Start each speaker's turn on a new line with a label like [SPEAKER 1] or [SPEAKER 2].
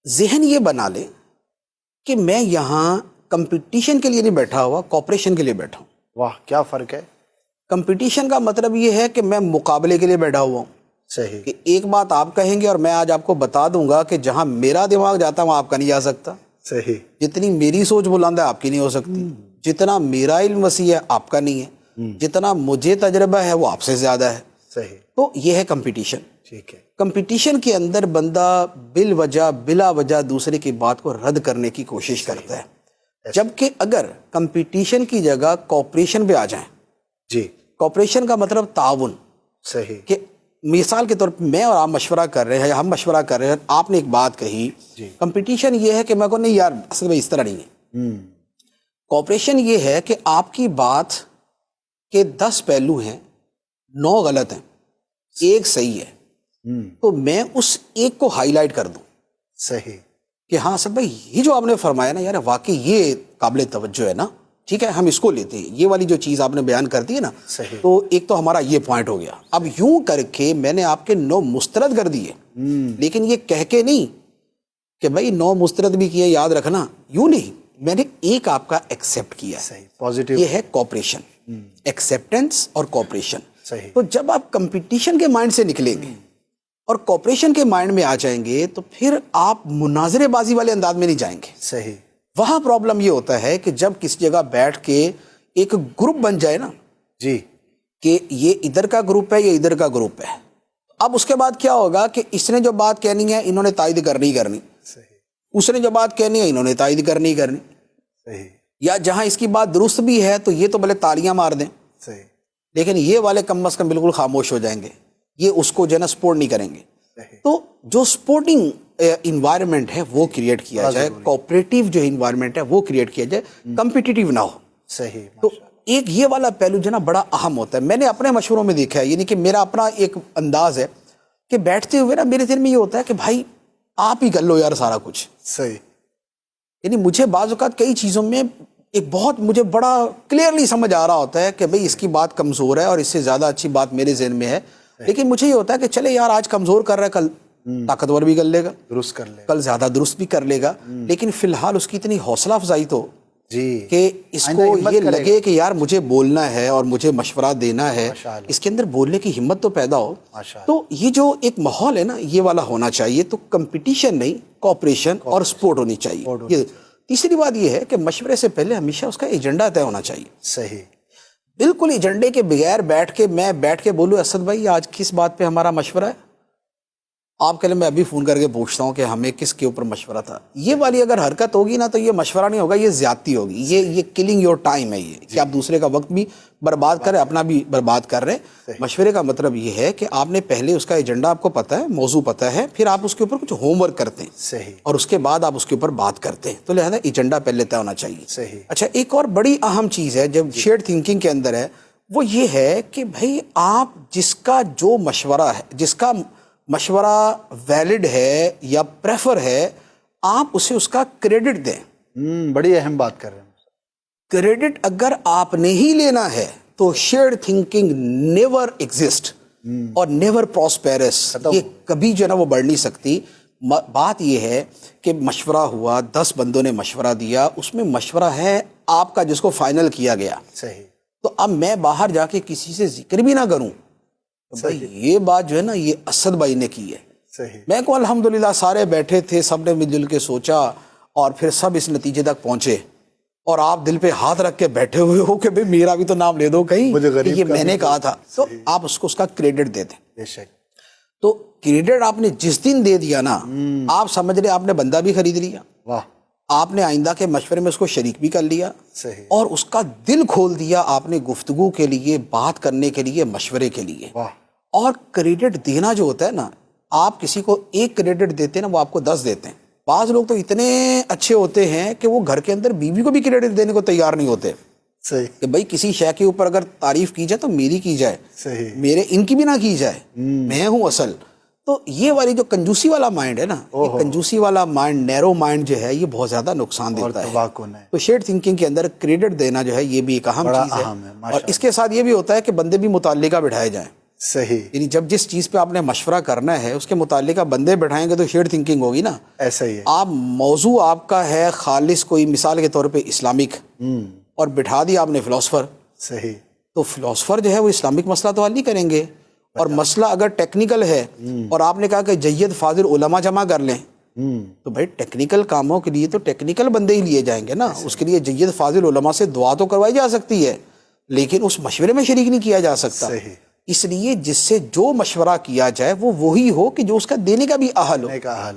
[SPEAKER 1] ذہن یہ بنا لے کہ میں یہاں کمپٹیشن کے لیے نہیں بیٹھا ہوا، کوپریشن کے لیے بیٹھا ہوں۔
[SPEAKER 2] واہ کیا فرق ہے۔
[SPEAKER 1] کمپٹیشن کا مطلب یہ ہے کہ میں مقابلے کے لیے بیٹھا ہوا ہوں،
[SPEAKER 2] صحیح،
[SPEAKER 1] کہ ایک بات آپ کہیں گے اور میں آج آپ کو بتا دوں گا کہ جہاں میرا دماغ جاتا ہے وہاں آپ کا نہیں جا سکتا،
[SPEAKER 2] صحیح،
[SPEAKER 1] جتنی میری سوچ بلند ہے آپ کی نہیں ہو سکتی، جتنا میرا علم وسیع ہے آپ کا نہیں ہے، جتنا مجھے تجربہ ہے وہ آپ سے زیادہ ہے۔
[SPEAKER 2] صحیح،
[SPEAKER 1] تو یہ ہے کمپٹیشن۔
[SPEAKER 2] ٹھیک ہے،
[SPEAKER 1] کمپٹیشن کے اندر بندہ بالوجہ بلا وجہ دوسرے کی بات کو رد کرنے کی کوشش کرتا ہے، جبکہ اگر کمپٹیشن کی جگہ کوپریشن پہ آ جائیں،
[SPEAKER 2] جی،
[SPEAKER 1] کوپریشن کا مطلب تعاون،
[SPEAKER 2] صحیح،
[SPEAKER 1] کہ مثال کے طور پر میں اور آپ مشورہ کر رہے ہیں یا ہم مشورہ کر رہے ہیں، آپ نے ایک بات کہی،
[SPEAKER 2] جی،
[SPEAKER 1] کمپٹیشن یہ ہے کہ میں کو نہیں یار اصل میں اس طرح نہیں ہے۔ کوپریشن یہ ہے کہ آپ کی بات کے 10 پہلو ہیں، 9 غلط ہیں، ایک صحیح ہے، تو میں اس ایک کو ہائی لائٹ کر دوں
[SPEAKER 2] صحیح،
[SPEAKER 1] کہ ہاں سر بھائی یہ جو آپ نے فرمایا نا یار واقعی یہ قابل توجہ ہے نا، ٹھیک ہے ہم اس کو لیتے ہیں، یہ والی جو چیز آپ نے بیان کر دی ہے نا،
[SPEAKER 2] صحیح،
[SPEAKER 1] تو ایک تو ہمارا یہ پوائنٹ ہو گیا۔ اب یوں کر کے میں نے آپ کے 9 مسترد کر دیے، لیکن یہ کہہ کے نہیں کہ بھائی 9 مسترد بھی کیے یاد رکھنا، یوں نہیں، میں نے ایک آپ کا ایکسیپٹ کیا ہے۔
[SPEAKER 2] صحیح، پازیٹیو،
[SPEAKER 1] یہ ہے کوپریشن، ایکسیپٹنس اور کوپریشن۔
[SPEAKER 2] صحیح،
[SPEAKER 1] تو جب آپ کمپٹیشن کے مائنڈ سے نکلیں گے اور کوپریشن کے مائنڈ میں آ جائیں گے تو پھر آپ مناظرے بازی والے انداز میں نہیں جائیں گے۔
[SPEAKER 2] صحیح،
[SPEAKER 1] وہاں پرابلم یہ ہوتا ہے کہ جب کسی جگہ بیٹھ کے ایک گروپ بن جائے نا
[SPEAKER 2] جی،
[SPEAKER 1] کہ یہ ادھر کا گروپ ہے یہ ادھر کا گروپ ہے، اب اس کے بعد کیا ہوگا کہ اس نے جو بات کہنی ہے انہوں نے تائید کرنی کرنی،
[SPEAKER 2] صحیح،
[SPEAKER 1] اس نے جو بات کہنی ہے انہوں نے تائید کرنی کرنی،
[SPEAKER 2] صحیح،
[SPEAKER 1] یا جہاں اس کی بات درست بھی ہے تو یہ تو بھلے تالیاں مار دیں،
[SPEAKER 2] صحیح،
[SPEAKER 1] لیکن یہ والے کم از کم بالکل خاموش ہو جائیں گے، یہ اس کو جو ہے نا سپورٹ نہیں کریں گے۔ تو جو سپورٹنگ انوائرمنٹ ہے وہ کریٹ کیا جائے، کوپریٹیو جو انوائرمنٹ ہے وہ کریٹ کیا جائے، کمپٹیٹیو نہ ہو۔
[SPEAKER 2] صحیح،
[SPEAKER 1] تو ایک یہ والا پہلو جو نا بڑا اہم ہوتا ہے، میں نے اپنے مشوروں میں دیکھا ہے، یعنی کہ میرا اپنا ایک انداز ہے کہ بیٹھتے ہوئے نا میرے دل میں یہ ہوتا ہے کہ بھائی آپ ہی کر لو یار سارا کچھ۔
[SPEAKER 2] صحیح،
[SPEAKER 1] یعنی مجھے بعض اوقات کئی چیزوں میں ایک بہت مجھے بڑا کلیئرلی سمجھ آ رہا ہوتا ہے کہ بھئی اس کی بات کمزور ہے اور اس سے زیادہ اچھی بات میرے ذہن میں ہے، لیکن مجھے یہ ہوتا ہے کہ چلے یار آج کمزور کر رہا ہے، کل طاقتور بھی کر لے گا،
[SPEAKER 2] درست کر لے،
[SPEAKER 1] کل زیادہ درست بھی کر لے گا، لیکن فی الحال اس کی اتنی حوصلہ افزائی تو
[SPEAKER 2] جی،
[SPEAKER 1] کہ اس کو یہ لگے کہ یار مجھے بولنا ہے اور مجھے مشورہ دینا ہے، اس کے اندر بولنے کی ہمت تو پیدا ہو۔ تو یہ جو ایک ماحول ہے نا یہ والا ہونا چاہیے، تو کمپٹیشن نہیں کوپریشن اور سپورٹ ہونی چاہیے۔ یہ تیسری بات یہ ہے کہ مشورے سے پہلے ہمیشہ اس کا ایجنڈا طے ہونا چاہیے۔
[SPEAKER 2] صحیح،
[SPEAKER 1] بالکل ایجنڈے کے بغیر میں بیٹھ کے بولوں اسد بھائی آج کس بات پہ ہمارا مشورہ ہے، آپ کہلیں میں ابھی فون کر کے پوچھتا ہوں کہ ہمیں کس کے اوپر مشورہ تھا، یہ والی اگر حرکت ہوگی نا تو یہ مشورہ نہیں ہوگا، یہ زیادتی ہوگی، یہ کلنگ یور ٹائم ہے، یہ کہ آپ دوسرے کا وقت بھی برباد کریں اپنا بھی برباد کر رہے ہیں۔ مشورے کا مطلب یہ ہے کہ آپ نے پہلے اس کا ایجنڈا آپ کو پتہ ہے، موضوع پتہ ہے، پھر آپ اس کے اوپر کچھ ہوم ورک کرتے ہیں،
[SPEAKER 2] صحیح،
[SPEAKER 1] اور اس کے بعد آپ اس کے اوپر بات کرتے ہیں، تو لہذا ایجنڈا پہلے طے ہونا چاہیے۔
[SPEAKER 2] صحیح،
[SPEAKER 1] اچھا ایک اور بڑی اہم چیز ہے جب شیئرڈ تھنکنگ کے اندر ہے، وہ یہ ہے کہ بھائی آپ جس کا جو مشورہ ہے، جس کا مشورہ ویلڈ ہے یا پریفر ہے، آپ اسے اس کا کریڈٹ دیں۔
[SPEAKER 2] بڑی اہم بات کر رہے ہیں۔
[SPEAKER 1] کریڈٹ اگر آپ نے ہی لینا ہے تو شیئرڈ تھنکنگ نیور ایگزسٹ اور نیور پراسپیرس، یہ کبھی جو ہے نا وہ بڑھ نہیں سکتی۔ بات یہ ہے کہ مشورہ ہوا، 10 بندوں نے مشورہ دیا، اس میں مشورہ ہے آپ کا جس کو فائنل کیا گیا،
[SPEAKER 2] صحیح،
[SPEAKER 1] تو اب میں باہر جا کے کسی سے ذکر بھی نہ کروں بھائی یہ بات جو ہے نا یہ اسد بھائی نے کی ہے،
[SPEAKER 2] صحیح،
[SPEAKER 1] میں کو الحمدللہ سارے بیٹھے تھے، سب نے مل جل کے سوچا اور پھر سب اس نتیجے تک پہنچے، اور آپ دل پہ ہاتھ رکھ کے بیٹھے ہوئے ہو کہ بھئی میرا بھی تو نام لے دو کہیں کہ یہ میں نے کہا تھا، تو آپ اس کو اس کا کریڈٹ دے دیں۔
[SPEAKER 2] بے شک،
[SPEAKER 1] تو کریڈٹ آپ نے جس دن دے دیا نا، آپ سمجھ لیں آپ نے بندہ بھی خرید لیا،
[SPEAKER 2] واہ،
[SPEAKER 1] آپ نے آئندہ کے مشورے میں اس کو شریک بھی کر لیا،
[SPEAKER 2] صحیح،
[SPEAKER 1] اور اس کا دل کھول دیا آپ نے گفتگو کے لیے، بات کرنے کے لیے، مشورے کے لیے۔
[SPEAKER 2] واہ،
[SPEAKER 1] اور کریڈٹ دینا جو ہوتا ہے نا، آپ کسی کو ایک کریڈٹ دیتے ہیں نا وہ آپ کو 10 دیتے ہیں۔ بعض لوگ تو اتنے اچھے ہوتے ہیں کہ وہ گھر کے اندر بیوی کو بھی کریڈٹ دینے کو تیار نہیں ہوتے
[SPEAKER 2] صحیح،
[SPEAKER 1] کہ بھائی کسی شے کے اوپر اگر تعریف کی جائے تو میری کی جائے،
[SPEAKER 2] صحیح،
[SPEAKER 1] میرے ان کی بھی نہ کی جائے، میں ہوں اصل۔ تو یہ والی جو کنجوسی والا مائنڈ ہے نا، یہ کنجوسی والا مائنڈ، نیرو مائنڈ جو ہے، یہ بہت زیادہ نقصان دیتا ہے۔ تو شیئر تھنکنگ کے اندر کریڈٹ دینا جو ہے یہ بھی ایک اہم چیز ہے، اور اس کے ساتھ یہ بھی ہوتا ہے کہ بندے بھی متعلقہ بٹھائے جائیں۔
[SPEAKER 2] صحیح.
[SPEAKER 1] یعنی جب جس چیز پہ آپ نے مشورہ کرنا ہے اس کے متعلقہ بندے بٹھائیں گے تو شیئر تھنکنگ ہوگی نا.
[SPEAKER 2] ایسا ہی ہے.
[SPEAKER 1] آپ موضوع آپ کا ہے خالص کوئی مثال کے طور پہ اسلامک اور بٹھا دیا آپ نے فلاسفر,
[SPEAKER 2] صحیح.
[SPEAKER 1] تو فلاسفر جو ہے وہ اسلامک مسئلہ تو حل نہیں کریں گے. اور مسئلہ اگر ٹیکنیکل ہے اور آپ نے کہا کہ جید فاضل علماء جمع کر لیں, تو بھائی ٹیکنیکل کاموں کے لیے تو ٹیکنیکل بندے ہی لیے جائیں گے نا. اس کے لیے جید فاضل علماء سے دعا تو کروائی جا سکتی ہے لیکن اس مشورے میں شریک نہیں کیا جا سکتا.
[SPEAKER 2] صحیح.
[SPEAKER 1] اس لیے جس سے جو مشورہ کیا جائے وہ وہی ہو کہ جو اس کا دینے کا بھی اہل ہو.
[SPEAKER 2] کا حال